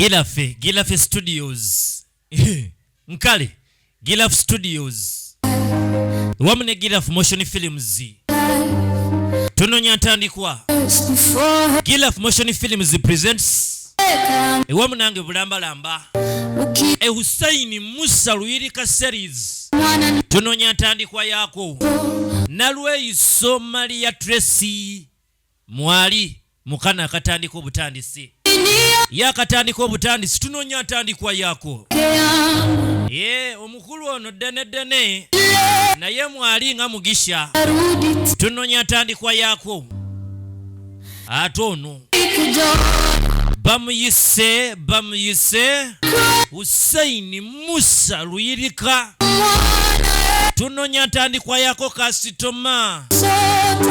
Gilafe Studios. Nkale Gilafe Studios. Wamne Gilafe Motion Films. Tunonya ntandikwa. Gilafe Motion Films presents Wamnange bulambalamba. Hussein Musa Luyirika series. Tunonya ntandikwa yako. Nalwe iso Maria Tracy. Mwali mukana akatandika obutandisi. Yakatandika obutandisi tunonya ntandikwa yako. Omukulu ono dene naye mwali nga Mugisha. Tunonya ntandikwa yako. Atono bamuyise Hussein Musa Luyirika. Tunonya ntandikwa yako kasitoma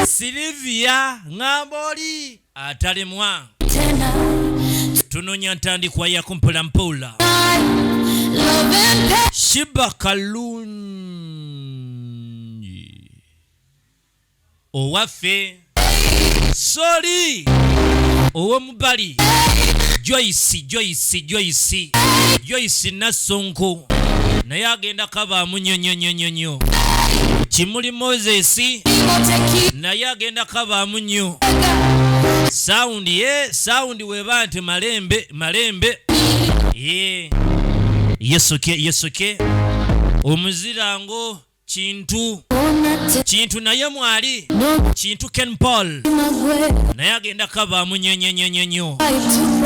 Silvia Ngamboli atalemwa. Tunonya ntandikwa yako mpola Shiba Kalungi Owafe Sorry Owomubali Joyce Nasonko naye agenda kaba munyonyonyonyo. Kimuli Moses naye agenda kaba munyo. Sound webante malembe. Yesoke Omuzirango Kintu naye mwali Kintu Ken Paul naye agenda kaba munyonyonyonyo.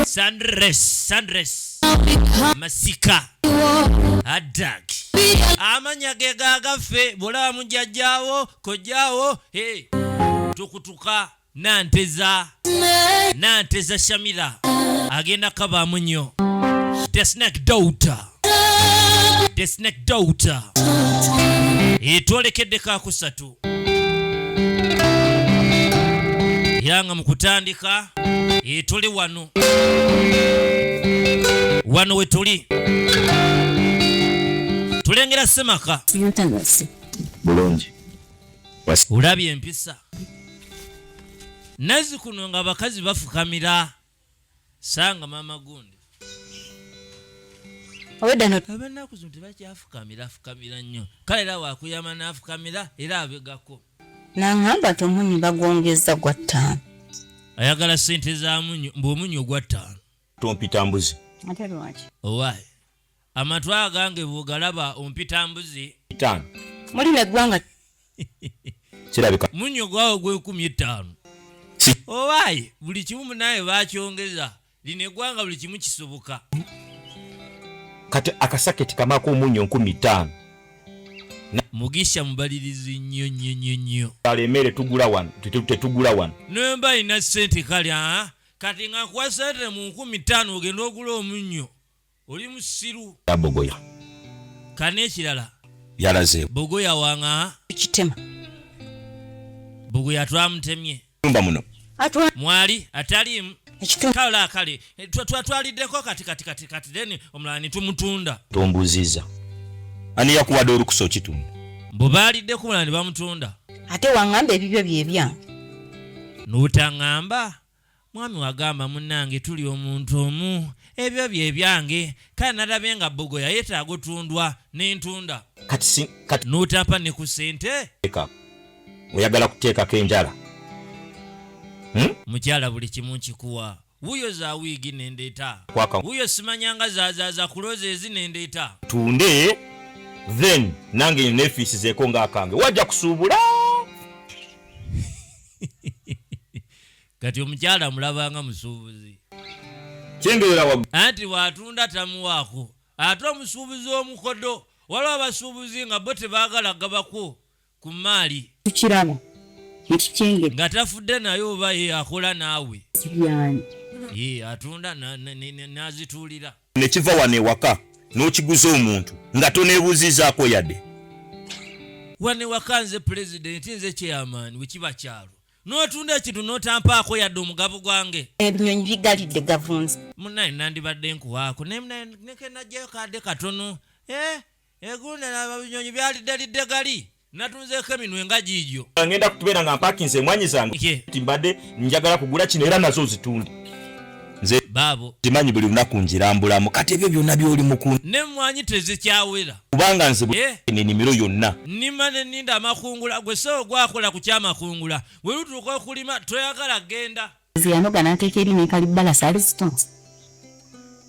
Sandres Masika Adag amanyage gagafe bola mujajjawo kojjawo tukutuka Nanteza Shamila agenda kaba munyo. The Snake Daughter Twolekedde kakusatu yanga mukutandika tuli wano wetuli tulengera Semaka bulungi ulabye empisa nazi kuno nga abakazi bafukamira sanga mama gundi abanaku zino tebakyafukamira nnyo kale era wakuyama n'afukamira era abegako nangamba tomunyu bagongeza gwa 5 ayagala sente za munyu mbomunyu gwa 5 tompita mbuzi ate lwaki owaye amatwa agange bugalaba ompita mbuzi 5 muri megwanga kirabika munyu gwawo gwe 15 owaye buli kimu naye bakyongeza line gwanga buli kimu kisoboka kati akasaketi kamako omunyo 15 Mugisha mubalirizi nnyo alemere tugula wano tetugula wano nemba ina sente kali kati nga kwa sente mu 15 ogenda ogula omunyo oli musiru yabogoya kane kirala yalaze bogoya wanga kitema bogoya twamutemye nyumba muno atwa mwali atali ekituma kale twaliddeko kati deni omulani tumutunda tombuziza ani yakuwadde olukusa okitunda bwe baaliddeko omulani bamutunda ate wangamba ebibyo byebyange n'otangamba mwami wagamba munnange tuli omuntu omu ebyo byebyange kale nalabye nga bogoya yeetaaga otundwa n'entunda kati n'otapa ne ku sente oyagala kuteekako enjala mukyala buli kimu nkikuwa wuyo za wiigi nendeeta wuyo simanyanga za kuloza ezi nendeeta tunde then nange nefiisi zeeko ngaakange wajja kusuubula kati omukyala mulabanga musuubuzi kyengerera anti watunda tamuwaako ate omusuubuzi omukodo waliwo abasuubuzi nga bo tebaagala gabako ku maali tukiraba ekikenge nga tafudde naye oba akola naawe sibyani atunda n'azituulira nekiva wano ewaka n'okiguza omuntu nga toneebuuzizaako yadde wano ewaka nze pulezidenti nze chairman wekiba kyalo n'otunda ekintu n'otampaako yadde omugabo gwange ebinyonyi bigalidde gavunzi munnaye nandibadde nkuwaako nekenajjayo kadde katono egundera ebinyonyi byalidde gali natunzeeko eminwe nga giijyo ngenda kutubeera nga mpakinze emwanyi zange timbadde njagala kugula kino era nazo zitunde nze baabo timanyi buli lunaku njirambulamu kati ebyo byonna byoli muku n'emmwanyi tezikyawera kubanga nze enimiro yonna nnima ne nninda amakungula gwe sewo gwakola ku kyamakungula we lutuuka okulima toyagala genda ziyanoga n'ateeka eri n'ekalibbala saali zitonze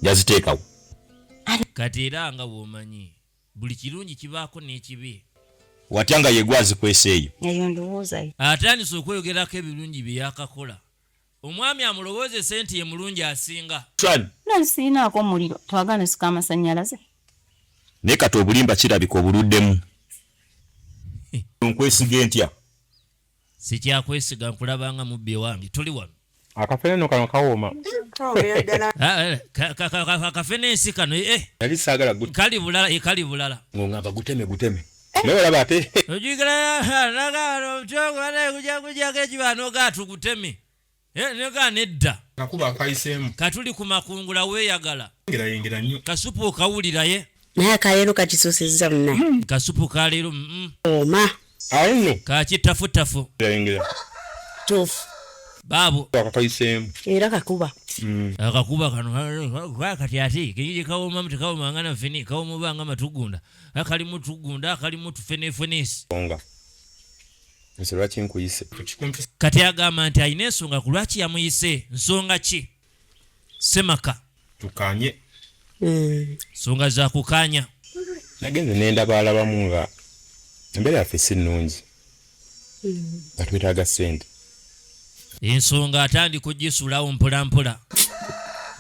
yaziteekawo kati era nga bw'omanyi buli kirungi kibaako n'ekibi watya nga yegwazikwesa eyo eyo ndowoozayo atandise okweyogerako ebirungi bye yakakola omwami amulowoozese nti ye mulungi asinga nansiinaako omuliro twagala nesika amasannyalaze naye kati obulimba kirabika obuluddemu nkwesige ntya sikyakwesiga nkulabanga mubbi ewange tuli wano akafeneno kano kawooma akafene ensi kano yali saagala kali bulala ng'ongamba guteme naye olaba ate ogigalaogujako ekibanoga tuguteme nega nedda kakuba akayiseemu katuli ku makungula weeyagala yengera nnyo kasupu okawuliraye naye akaleero kakisuusizza munnaye kasupu kaleero ooma awo nno kakitafutafu yengera tuufu baabo akayiseemu era kakuba akakuba kano kati ate kiyije kawoma tekawomanga na feni kawomobanga matugunda akalimu tugunda akalimu tufenefenesi onga nse lwaki nkuyise kati agamba nti alina ensonga ku lwaki yamuyise nsonga ki semaka tukanye nsonga za kukanya nagenze nendabalabamu nga embeera yaffe si nnungi nga twetaaga ssente ensonga atandika ogisulawo mpolampola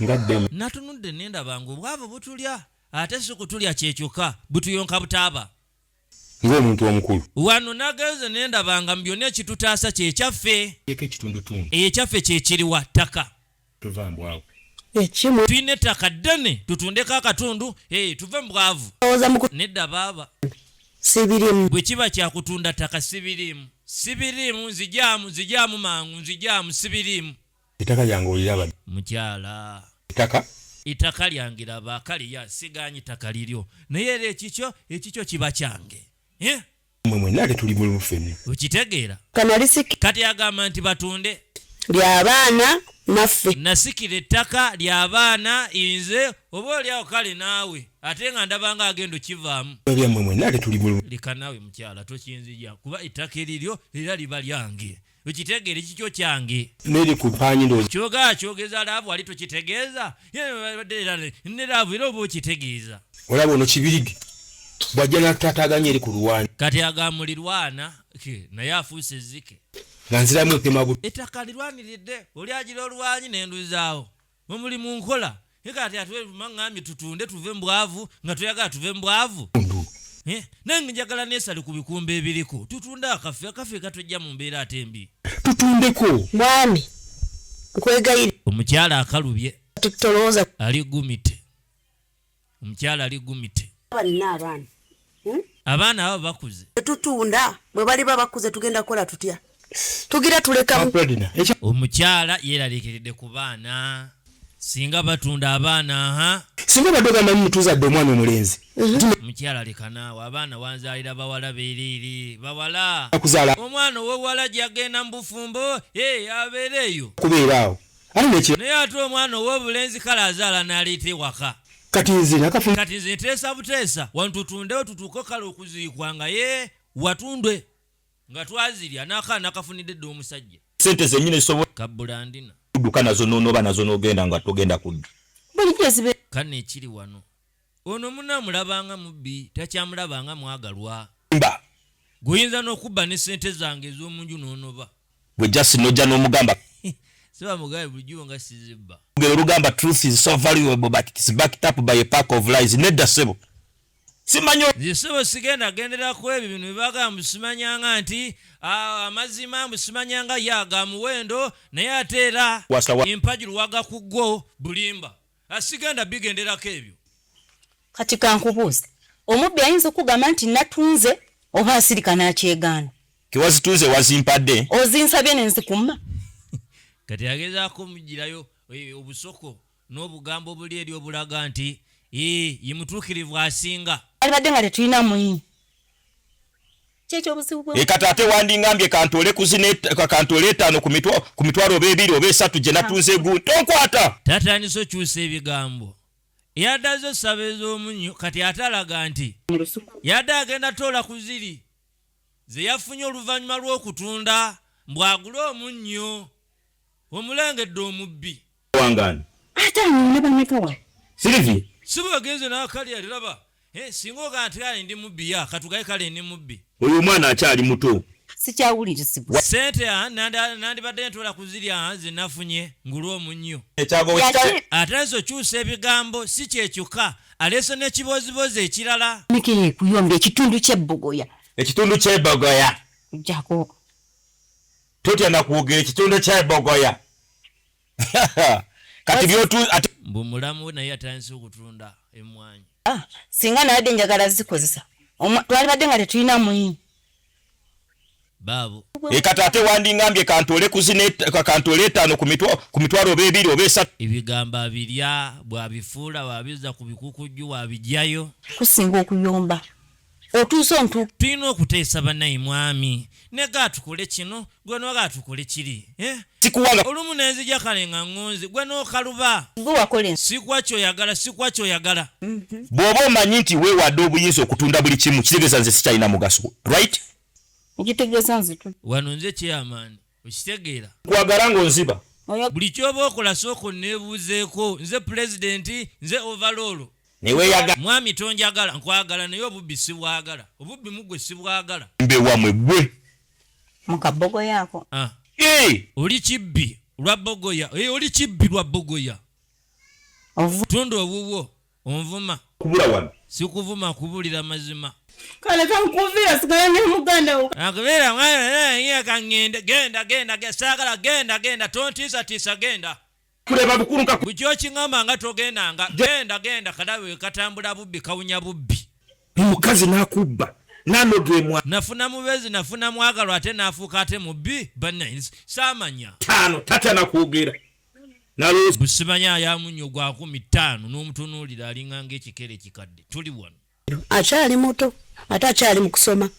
ngaddemu natunudde nendabanga obwavu butulya ate si kutulya kyekyokka butuyonka butaaba ng'omuntu omukulu wano nagenze nendabanga mu byonna ekitutaasa kyekyaffe ekitundutundu ekyaffe kyekiriwa ttaka tuvambwawo ekimu tulina ettaka ddene tutundeko akatundu tuve mu bwavu nedda baaba sibirimu bwe kiba kyakutunda ttaka sibirimu nzijaamu mangu nzijaamu sibirimu ettaka lyange oliraba mukyala ettaka lyange laba kaliya siganyi ttaka liryo naye era ekikyo kiba kyange mwe mwenna ate tuli mulimu ffenna okitegeera kanalisiki kati agamba nti batunde ly'abaana naffe nasikira ettaka ly'abaana nze oba oliawo kale naawe ate nga ndabanga agenda okivaamu byammwe mwenna ate tuli mulimu leka naawe mukyala tokinzija kuba ettaka eriryo era liba lyange okitegeere kikyo kyange neri ku mpaanyi ndo kyogeza laavu wali tokitegeeza ne laavu era oba okitegeeza olaba ono kibirigi bwajja natataganya eri ku luwani kati agamulirwana naye afuuse ezzike nga nziramu ekemabu ettaka lirwaniridde oli agira oluwanyi nenduzaawo mumuli mu nkola kati atemaŋŋambye tutunde tuve mu bwavu nga toyagala tuve mu bwavu nange njagala neesali ku bikumba ebiriko tutunde akafe katojja mu mbeera ate mbi tutundeko mwami nkwegayire omukyala akalubye tutolooza aligumite omukyala aligumite balina abaana abo bakuze tetutunda bwe baliba bakuze tugenda kukola tutya tugira tulekamu omukyala yeeraliikiridde ku baana singa batunda abaana singa badde ogambanyi mutuzadde omwana omulenzi omukyala leka naawe abaana wanzaalira bawala beeriiri bawala akuzaala omwana ow'ewala gyagenda mu bufumbo abeera eyo kubeeraawo naye ate omwana ow'obulenzi kale azaala n'aleeta ewaka kati nze nteesa buteesa wantutundewo tutuuke kale okuziikwa nga watundwe nga twazirya n'akaana kafunidde dde omusajja sente zennyini zisobola kabulandina kudduka nazo n'onoba nazo n'ogenda nga togenda kudda kane ekiri wano ono munaamulabanga mubbi takyamulabanga mwagalwa mba guyinza n'okubba ne sente zange ez'omunju n'onoba bwe jasi nojja n'omugamba siba mugabe bulijjo nga sizibba ngero olugamba truth is so valuable but it's backed up by a pack of lies nedda ssebo simanyo zisebo sigenda genderako ebyo bino bibagamba simanyanga nti amazima mbusimanyanga yaga muwendo naye ate era empagi luwaga ku gwo bulimba asigenda bigenderako ebyo kati kankubuuze omubbi ayinza okugamba nti natunze oba asirika n'akyegaana kewazituuze wazimpadde ozinsabye nenzikumma kati agezaako mugirayo obusoko n'obugambo obuli eri obulaga nti ye mutuukirivu asinga alibadde nga tetulina muyi Kyekyo obuzibu bwe. Kati ate wandingambye kantole kuzine kantole 5 ku mitwalo oba 2 oba 3 gye natunze gu. Tonkwata. Tatandise okyusa ebigambo. Yaddazo sabeza omunyo kati atalaga nti yadda agenda tola kuziri ze yafunye oluvannyuma lw'okutunda mbwagula omunnyo omulengedde omubbi Wangani. Ate nyine bameka wa. Sylvie. sibagenze n'akali aliraba singa ogaa nti kale ndi mubbi ya katugaye kale ndi mubbi Oyo mwana akyali muto. Sikyawulirizibwa. sente nandibadde ntola kuzirya ze nafunye ngulwa omunnyo Ekyago ate okyusa ebigambo si kyekyokka aleese n'ekibozibozi ekirala Mikeye kuyomba ekitundu ky'ebbogoya. ekitundu ky'ebogoya. Jako. Totya nakwogera ekitundu ky'ebogoya. Kati byotu ate mbu mulamu naye atandise okutunda emmwanyi Singa nabadde njagala zikozesa. Twalibadde nga tetulina muyi. baabo kati ate wandingambye kantole kuzine kantole 5 ku mitwalo oba 2 oba 3 ebigambo abirya bwabifuula wabiza ku bikukujju wabijjayo Kusinga okuyomba. Otuusa ontu. tulina okuteesa bannayi mwami ne gaatukole kino gwe n'ogaatukole kiri sikuwanga olumu nenzija kale nga ŋŋonzi gwe n'okaluba Gwe wakola ensi. sikwa kyoyagala bw'oba omanyi nti weewadde obuyinza okutunda buli kimu kitegeeza nze sikyalina mugaso right Ekitegeeza nzitu. wano nze kyeyamaani okitegeera kwagala ng'onziba buli kyoba okola sooka onneebuuzeeko nze pulezidenti nze overall neweeyaga mwami tonjagala nkwagala naye obubbi sibwagala obubbi mugwe sibwagala mbe wamwe gwe Mu kabbogo yako. oli kibbi lwa bogoya oli kibbi lwa bogoya tunda obubwo onvuma kubula wano sikuvuma kubulira mazima Kale kankuvira sigala ne muganda wo. akabeera mwana kangende genda saagala genda tontiisatiisa genda kuleba bukulunka buli kyokiŋŋamba nga togendanga genda kalabe katambula bubbi kawunya bubbi omukazi n'akubba n'anogemwa nafuna mubezi nafuna mwagalwa ate n'afuuka ate mubbi bannaye saamanya tano tatya nakwogera naloozi busimanya ayamunyo gwa 15 n'omutunuulira alinga ng'ekikere ekikadde tuli wano Akyali muto ate akyali mu kusoma.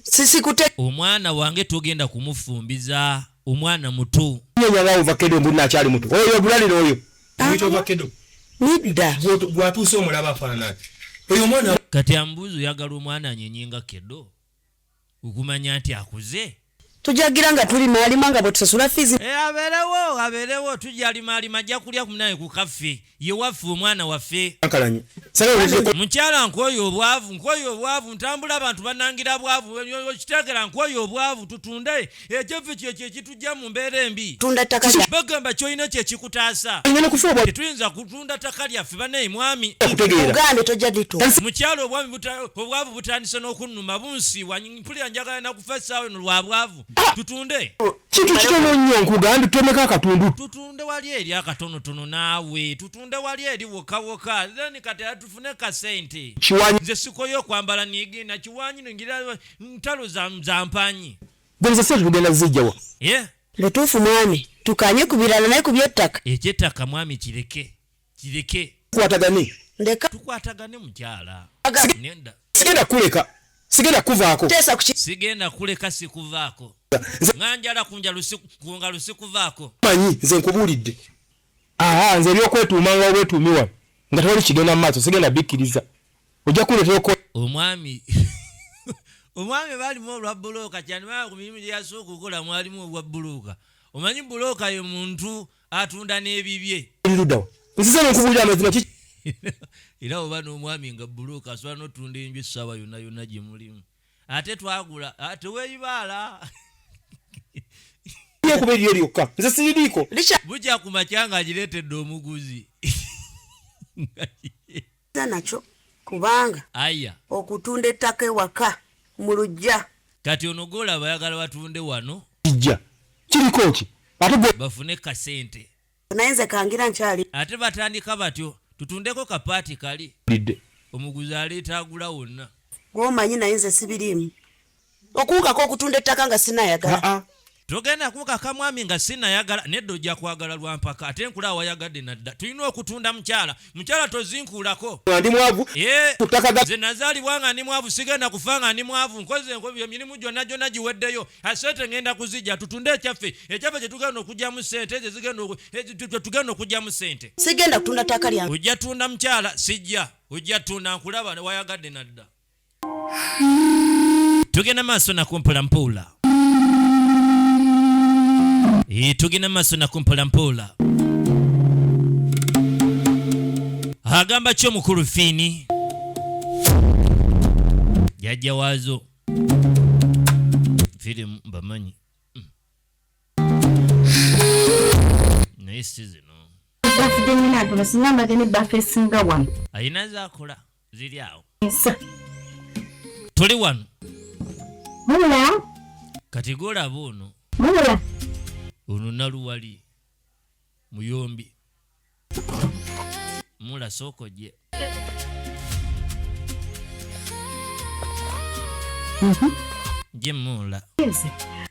Sisikute omwana wange togenda kumufumbiza omwana muto nyanya ovakedo mbuna akyali muto oyo bulalira oyo Mwito vakedo. nidda. Gwatuuse omulaba faanana. Oyo mwana kati ambuuzi oyagala omwana anyenyenga kedo okumanya nti akuze Tujagira nga tuli maalima nga bwe tusasula fizi. abeerewo tujalimaalima ajja kulya kunaye ku kaffe ye waffe omwana waffe ankalanye. Sala oleze mukyala nkwoyo obwavu ntambula abantu banangira bwavu okitegeera nkwoyo obwavu tutunde ekyeffe kyekyo ekitujja mu mbeera embi Tunda ttaka lya. bagamba kyolina kyekikutaasa ngene kufuba tetuyinza kutunda ttaka lyaffe bannaye mwami kutegeera. Uganda tojja dito. mukyala obwavu butandise n'okunnuma bunsiiwa mpulira njagala nakufa essaawa eno lwa bwavu tutunde Kintu kitono nnyo nkugamba tutemeka akatundu. tutunde wali eri akatonotono naawe tutunde wali eri wokawoka then kati tufune kasente Kiwanyi nze sikoyo okwambala nigenda kiwanyi ngira ntalo za mpanyi gwenza sente tugenda zijjawa. Letuufu mwami. Tukanye ku birala naye ku by'ettaka. ekyettaka mwami kireke Kwatagane. Ndeka tukwatagane mukyala aga- nenda Sigenda kuleka. Sigenda kuvaako. teesa ku sigenda kuleka sikuvaako Nze nganjala kunga lusikuvaako manyi nze nkubuulidde. Nze ebyokwetuumanga obwetuumiwa nga tewali kigenda mu maaso sigenda bikkiriza. Ojja kuleetera omwami baalimu olwa bulooka cyane baa ku mirimu gye yasooka okukola mwalimu obwa bulooka omanyi bulooka ye muntu atunda n'ebibye okweriruddawa. Nzize nkubuulira amazima ki era oba n'omwami nga bulooka asobola n'otunda enju essaawa yonna gye mulimu ate twagula teweeyibaala okuba eryo lyokka. Nze siririiko. bujja ku makya ng'agireetedde omuguzi licha nakyo kubanga aya okutunda ettaka ewaka mu luggya. kati ono gola bayagala batunde wano Kijja. Kiriko ki? Ate gwe bafune kasente Naye nze kangira nkyali. ate batandika batyo tutundeko kapaati kali lidde. omuguzi aleeta agula wonna Gw'omanyi naye nze sibiriimu. Okuwukako okutunda ettaka nga sinayagala. togenda kumukaka mwami nga sinayagala nedda ojja kwagala lwampaka ate nkula wayagadde nadda tulina okutunda mukyala tozinkuulako ndi mwavu nze nazaalibwa nga ndi mwavu sigenda kufa nga ndi mwavu nkoze emirimu gyonna giweddeyo asente ngenda kuzijja tutunde ekyaffe kye tugenda okugyamu sente ezo tugenda okugyamu sente sigenda kutunda ttaka lyange ojja tunda mukyala sijja ojja tunda nkulaba wayagadde nadda tugenda maaso nakumpolampola tugenda maaso nakumpolampola agamba ky'omukulu Fiini jajja waazo firimu bamanyi naye si zino ayina zaakola ziri awo tuli wano kati golaba ono naluwali muyombi mula soko je je mula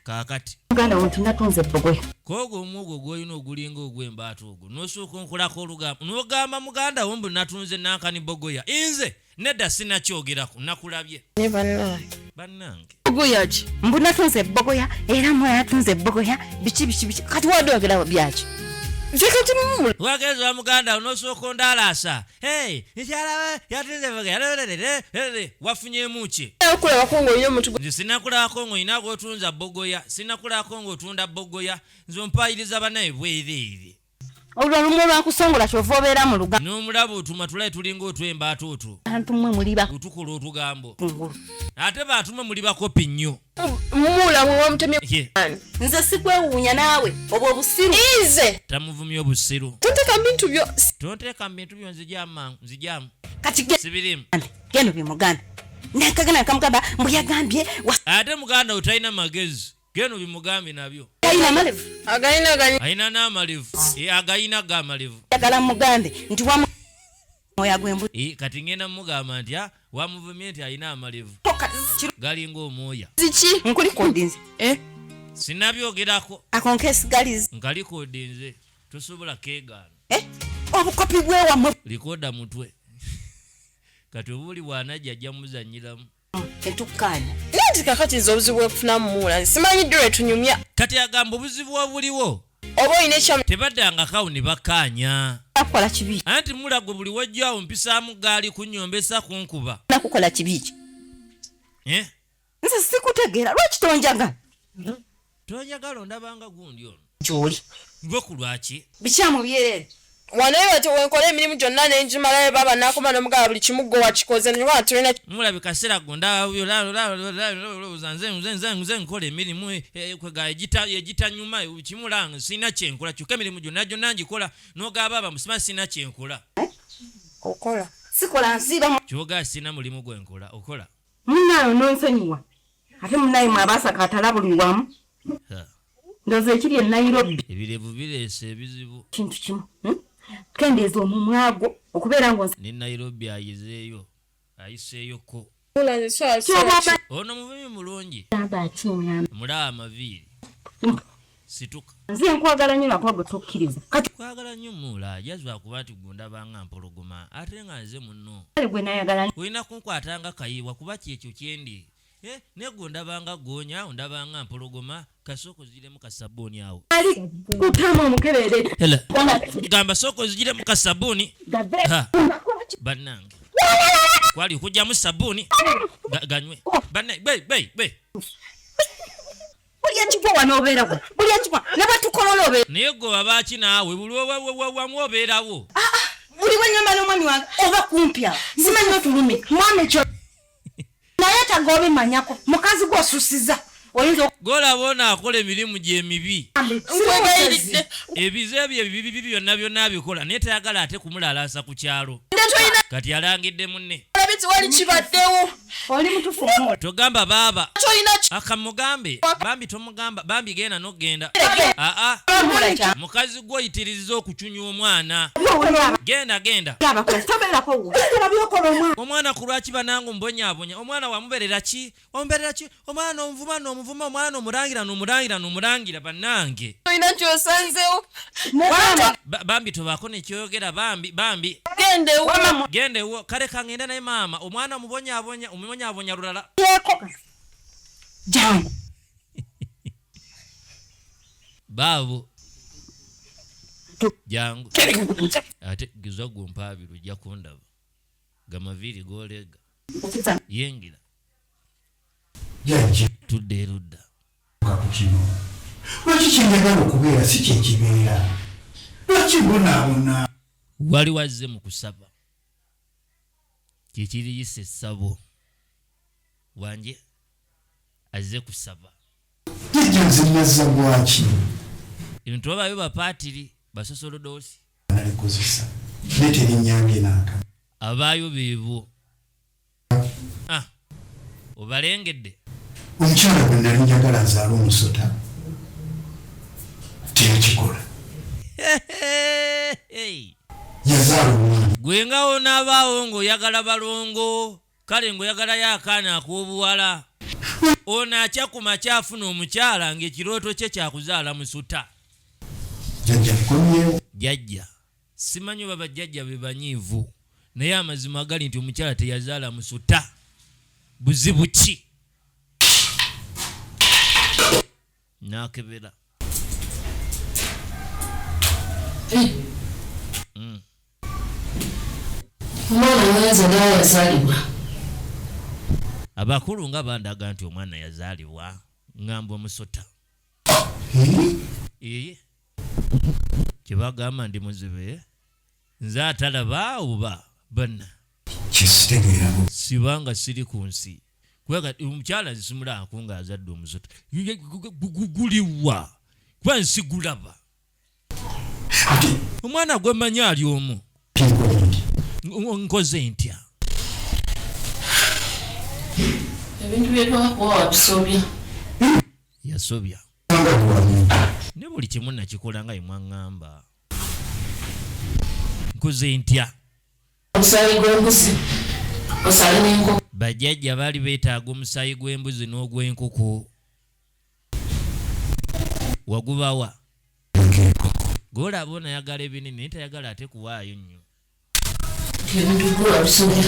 kakati muganda wantu natunze bbogoya kogo omugo gwolina ogulinga ogw'embaata ogwo n'osooka onkolako olugambo n'ogamba muganda wo mbu natunze nankani bbogoya inze nedda sinakyogerako nakulabye bannange bbogoya ki mbu natunze bbogoya era mwe yatunze bbogoya biki kati wadogera byaki wagezi wa muganda n'osooka ondaalasa nkyalawe yatunze bbogoya wafunyemu ki nze sinakulabako ng'olina gw'otunza bbogoya sinakulabako ng'otunda bbogoya nze ompayiriza banaye bwereere olwo lwakusongola kyova obeera mu lugambo n'omulaba otuma tulaye tulinga otwembaata otwo bantu mmwe muli otukola otugambo ate batumwe muli bakopi nnyo nze sikwewuunya naawe obwo obusiru Ize tamuvumya obusiru tonteeka mu bintu byo nzijamu kati sibirimu gendo bimuganda nakagana kamugamba mbu yagambye ate muganda we talina magezi geno bimugambe nabyo ayina malevu ayina n'amalevu agayina gamalevu yagala mugambe nti wamu moya gwembu kati ngenda mugamba nti wamuvumye nti ayina amalevu galinga omwoya ziki nkulikodinze sinabyogerako akonkesi galizi nkalikodinze tosobola keegaana obukopi bwewamwe likoda mutwe kati obuli bwanajja ajja muzanyiramu entukkaanya nti kakati nze obuzibu bwekufunamu muula simanyiddwe lwetunyumya kati agamba obuzibu obuliwo oba olina ekyamu tebaddangakawo ne bakkaanya nakukola kibi anti mulagwe buli wajjawo mpisaamu gaali kunyombesa kunkuba nakukola kibi ki nze sikutegeera lwaki tonjagala tonjagala ondabanga gundi ono gyoli gwe ku lwaki bikyamu byerere wanaye bati wenkola emirimu gyonna nenjimalayo baba nakoma nomugaba buli kimu gwe wakikoze nyoba tulina mulabe kaseera gondalowooza nze nkola emirimu egitanyuma kimulanga sirina kyenkola kyokka emirimu gyonna ngikola n'ogaba aba musima sirina kyenkola okola sikola nsiiba kyogaa sirina mulimu gwenkola okola munnaayo nonsonyiwa ate munnaye mwabasaka atala buli wamu ndoza ekiri e Nairobi ebirevu bireese ebizibu kintu kimu kendeeza omumwago okubeera ngo ne Nairobi ayiseeyoko ono muvumi mulungi mulaba amaviiri situka nze nkwagala nnyo nakwago tokkiriza kati kwagala nnyo muula ajazwa kuba nti gundabanga mpologoma ate nga nze munno gwe nayagala olina kunkwatanga kayiwa kuba kyekyo kyendi negwe ondabanga goonya ondabanga mpologoma kasoko ziremu kasabuni awo ali kutama omukebere gamba soko ziremu kasabuni bannange kwali okugyamu sabuni ganywe bbe bulya kigwa wano obeerawo bulya kigwa ne batukolola obeera naye gwe babaki naawe buli wamu obeerawo buli wenyamba n'omwami wange oba kumpya simanyi otulumi mwami ekyo naye tagobimanyako mukazi gwosusiza oyinza golaba onaakola emirimu gy'emibi ebize ebyo ebibi byonna byonna abikola naye tayagala ate kumulalaasa ku kyalo kati alangidde munne ndabiti wali kibaddewo oli mutufu togamba baba tolina akamugambe bambi tomugamba bambi genda nogenda mukazi gwoyitiriza okucunya omwana genda omwana ku lwaki banange mbonyabonya omwana wamuberera ki omwana omuvuma omwana omurangira bannange tolina kyosanzewo bambi tobaako nekyoyogera bambi gendewo kale kangenda naye maama omwana omubonyabonya lulala jangu baabo jangu ate gizwa gumpaabiro ojja kundaba gamaviiri goolega yengira tudde erudda lwaki kyenjagala okubeera si kyekibeera lwaki bonaabona wali wazze mu kusaba kyekiriyisa essabo wanje azze kusaba jjajja nze nazza bwaki ebintu babayo bapaatiri basosolodoosi nalikozesa naye terinyange naaka abaayo beebo obalengedde omukyala gwe nali njagala azaala omusota teyakikola yazaala omwana gwe nga onaabaawo ng'oyagala balongo kale ng'oyagalayo akaana ak'obuwala ono akya ku makya afuna omukyala ng'ekirooto kye kyakuzaala musuta jjajja nkomyewo jjajja simanyi oba bajjajja be banyiivu naye amazima agali nti omukyala teyazaala musuta buzibu ki nakebera omwana mwenza nawe yazaalibwa abakulu nga bandaga nti omwana yazaalibwa ngamba omusota kyebagamba ndi muzibe nze atalaba oba banna kisitegeerabo sibanga siri ku nsi kubanga omukyala nsimulako nga azadde omusota guliwa kuba nsi gulaba omwana gwemanyi ali omu nkoze ntya ebintu byetwakuwa wabisobya yasobya ne buli kimu nakikola nga yemwaŋŋamba nkoze ntya omusaayi gw'embuzi osale n'enkoko bajjajja baali beetaaga omusaayi gw'embuzi n'ogw'enkoko wagubawa golaba onayagala ebinene naye tayagala ate kuwaayo nnyo ebintu gwe wabisobya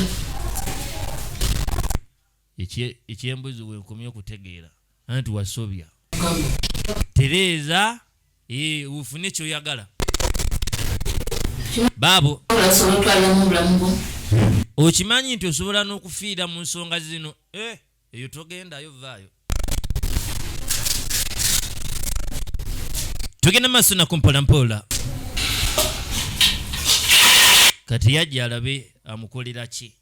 ekyembuzi wenkomye okutegeera anti wasobya tereeza ufune kyoyagala baabo olasobola otwaliramu obulamu bwo okimanyi nti osobola n'okufiira mu nsonga zino eyo togendayo vaayo tugenda maaso nako mpolampola kati yajja alabe amukolera ki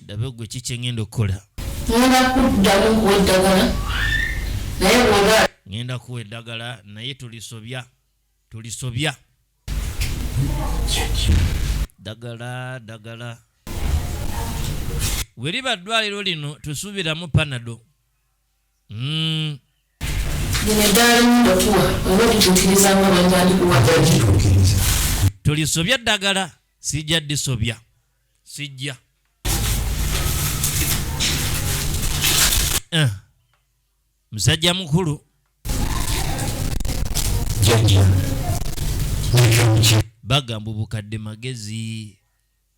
dabe gwe kikyengenda okukola ngenda kuddamu nkuwa eddagala naye bwoga ngenda kuwa eddagala naye tulisobya ddagala weriba ddwaliro lino tusuubiramu panado lino eddala limudokuwa oba lituukiriza nga bwenjandikuwa tulisobya ddagala sijja ddisobya sijja musajja mukulu bagamba obukadde magezi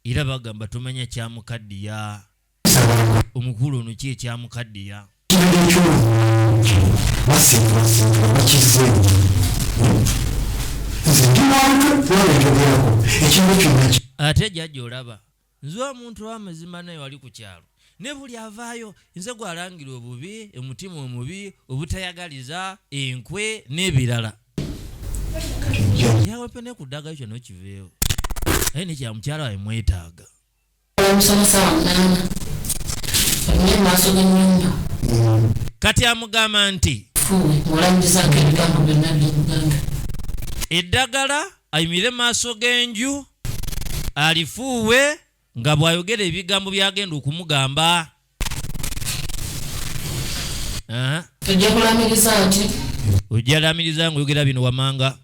era bagamba tomanya kyamukaddiya omukulu ono ki ekyamukaddiya ate jjajja olaba nze omuntu ow'amazima naye wali ku kyalo ne buli avaayo nze gwalangira obubi omutima omubi obutayagaliza enkwe n'ebirala yawepe ne ku ddagala kyonna okiveewo aye nekyamukyala wawe mwetaaga omusomesa wanaana olina maaso g'ennyumba kati amugamba nti fuwe olangizako ebigambo byonna by'omuganda eddagala ayimire maaso g'enju alifuuwe nga bw'ayogera ebigambo byagenda okumugamba. Ojja kulamiriza nti ojja lamiriza ng'oyogera bino wamanga.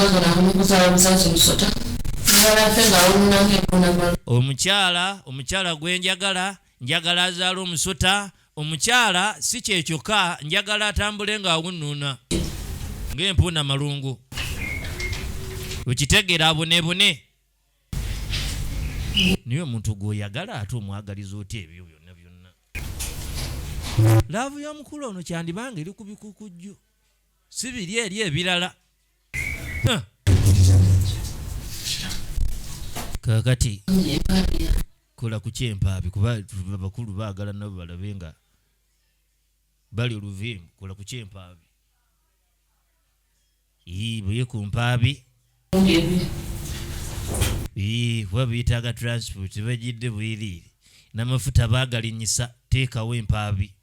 Omukyala gwe njagala azaala omusota. Omukyala si kyekyokka njagala atambule ng'awunnuna ng'empuuna malungu. Okitegeera abonebone. Niyo omuntu gw'oyagala ate omwagaliza otya ebyo byonna byonna. Laavu ya mukulu ono kyandibanga eri ku bikukujju. Si biri eri ebirala. Kaakati kola ku kyempaabi kuba abakulu baagala nabo balabe nga bali oluvimu. Kola ku kyempaabi. Buye ku mpaabi. Kuba biyitaaga transport bagidde bwiriire. N'amafuta baagalinyisa teekawo empaabi.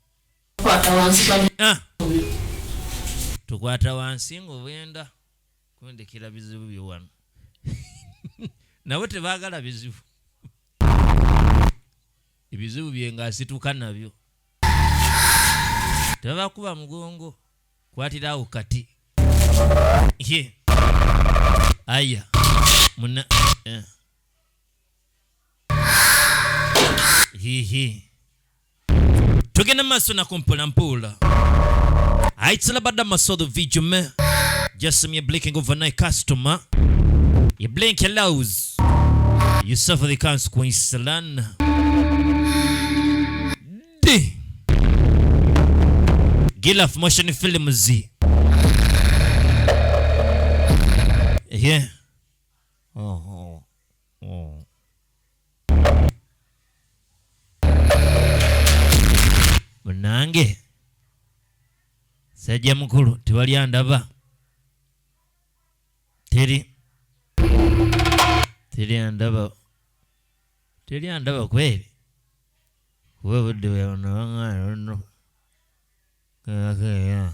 Tukwata wansi ng'obwenda kwendekera bizibu byo wano. Nabo tebaagala bizibu. Ebizibu bye ng'asituka nabyo. Tebakuba mugongo. Kwatirawo kati. Aya. Muna. Tugenda maaso na kumpola mpola. Aitsala bada masodo video me. Just me blinking overnight customer. You blink your lows. You suffer the consequences. Gilaf motion film Z. Yeah. Oh. Munange. Sajja mukulu tewali andaba. Teri andaba kweli. Kuba budde bw'abana no. Kaya.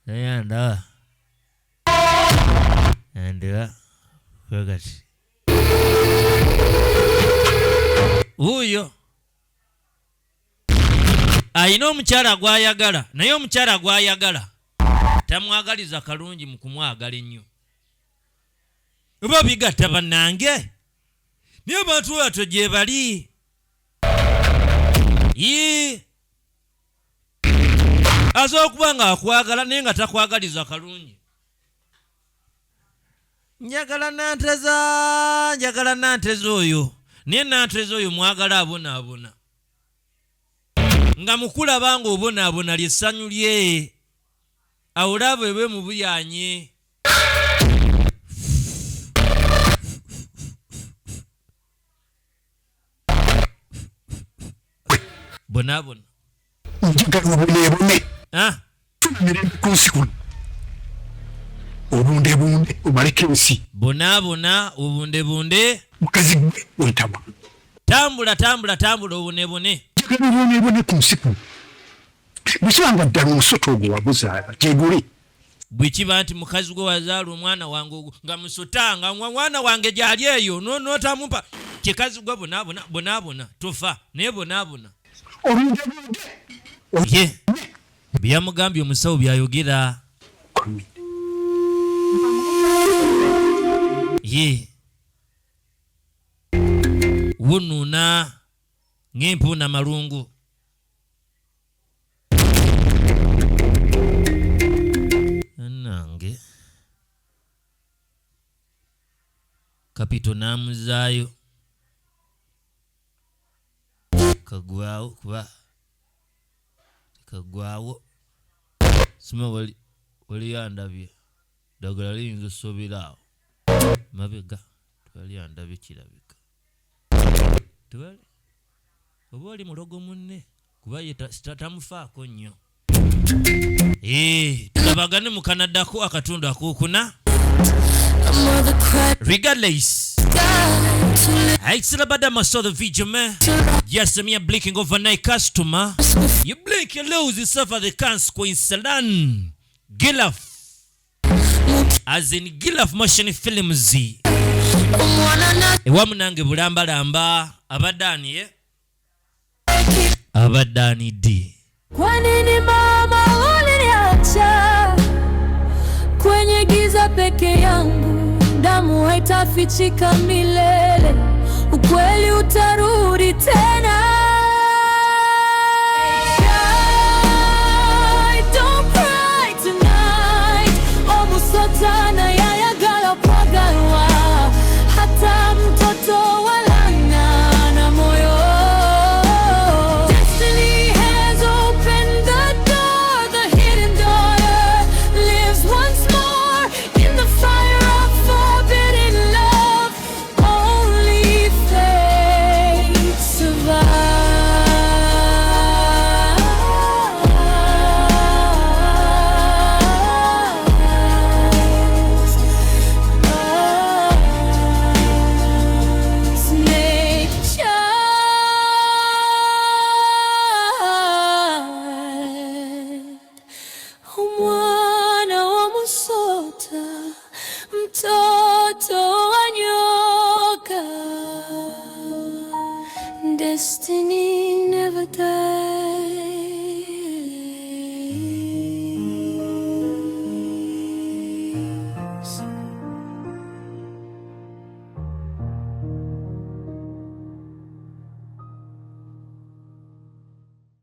Andaba. Andaba. Kwagati. Uyo ayina omukyala gw'ayagala, naye omukyala gw'ayagala tamwagaliza kalungi mu kumwagala ennyo. Oba bigatta bannange niye abantu bato gye bali. Asobola okuba nga akwagala naye nga takwagaliza kalungi. Njagala nanteza oyo. Naye nanteza oyo mwagala abonaabona. Nga mukulaba nga obonaabona lyessanyu lye. Awolabo ebwe mu buyanye. Bonaabona. Njagala obunebune. Tunamire kunsi kuno. Obundebunde obaleke ensi. Bonaabona obundebunde. Mukazi gwe wetaba. Tambula obunebune. Njagala obunebune kunsi kuno. Bwekibanga ddala omusota ogwo wabuzaala gyeguli. Bwekiba nti mukazi gwe wazaala omwana wange ogwo nga musota nga mwana wange gyali eyo notamumpa kikazi gwe bonaabona tofa naye bonaabona. Ye byamugambye omusawo byayogera. Ye wununa ng'empuuna malungu. Nange Kapito namuzaayo kagwawo sima wali yandabye ddagala liyinza osobiraawo mabega tewali yandabye kirabika tewali oba oli mulogo munne kuba ye tamufaako nnyo. Tulabagane mu Kanadako akatundu akookuna. Regardless, I still about that saw the video, man. Yes, I'm here blinking overnight customer. You blink, you lose, you suffer the consequence. Gilaf as in Gilaf Motion Films ewa munange bulambalamba abadani abadani D. Kwa nini mama uliniacha kwenye giza peke yangu? Damu haitafichika milele, ukweli utarudi tena.